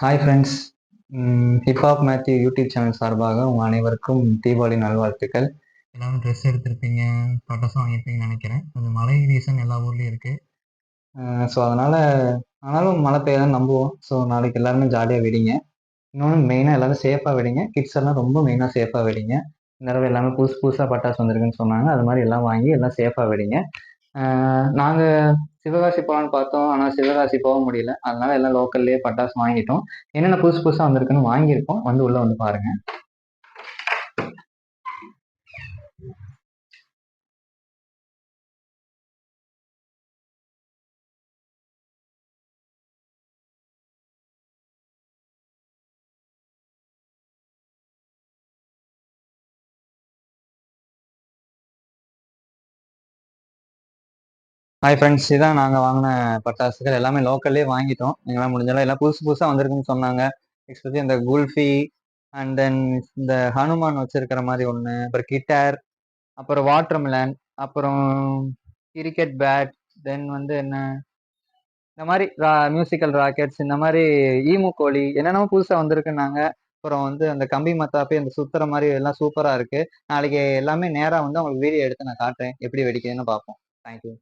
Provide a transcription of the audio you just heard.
Hi friends. Hip hop Matthew YouTube channel சார்பாக உங்கள் அனைவருக்கும் தீபாவளி நல்வாழ்த்துக்கள். எல்லாரும் ட்ரெஸ் எடுத்திருப்பீங்க, பட்டாசும் வாங்கியிருப்பீங்கன்னு நினைக்கிறேன். கொஞ்சம் மழை ரீசன் எல்லா ஊர்லேயும் இருக்குது. ஸோ அதனால் ஆனாலும் மழை பெய்யதான் நம்புவோம். ஸோ நாளைக்கு எல்லாருமே ஜாலியாக வெடிங்க. இன்னொன்று மெயினாக எல்லாரும் சேஃபாக வெடிங்க. கிட்ஸ் எல்லாம் ரொம்ப மெயினாக சேஃபாக வெடிங்க. இந்த தடவை எல்லாமே புதுசு புதுசாக பட்டாசு வந்திருக்குன்னு சொன்னாங்க. அது மாதிரி எல்லாம் வாங்கி எல்லாம் சேஃபாக வெடிங்க. நாங்கள் சிவகாசி போகலான்னு பார்த்தோம். ஆனால் சிவகாசி போக முடியல. அதனால எல்லாம் லோக்கல்லே பட்டாசு வாங்கிட்டோம். என்னென்ன புதுசு புதுசாக வந்திருக்குன்னு வாங்கியிருக்கோம். வந்து உள்ளே வந்து பாருங்கள். ஹாய் ஃப்ரெண்ட்ஸ், இதான் நாங்கள் வாங்கின பட்டாசுகள் எல்லாமே லோக்கல்லே வாங்கிட்டோம். எங்களால் முடிஞ்சாலும் எல்லாம் புதுசு புதுசாக வந்திருக்குன்னு சொன்னாங்க. எஸ்பெஷலி இந்த குல்ஃபி அண்ட் தென் இந்த ஹனுமான் வச்சிருக்கிற மாதிரி ஒன்று, அப்புறம் கிட்டார், அப்புறம் வாட்டர் மிலன், அப்புறம் கிரிக்கெட் பேட், தென் வந்து என்ன இந்த மாதிரி மியூசிக்கல் ராக்கெட்ஸ், இந்த மாதிரி ஈமு கோழி என்னென்னமோ புதுசாக வந்திருக்குன்னாங்க. அப்புறம் வந்து அந்த கம்பி மத்தாப்பே அந்த சுத்துற மாதிரி எல்லாம் சூப்பராக இருக்கு. நாளைக்கு எல்லாமே நேராக வந்து உங்களுக்கு வீடியோ எடுத்து நான் காட்டுறேன், எப்படி வெடிக்குதுன்னு பார்ப்போம். தேங்க்யூ.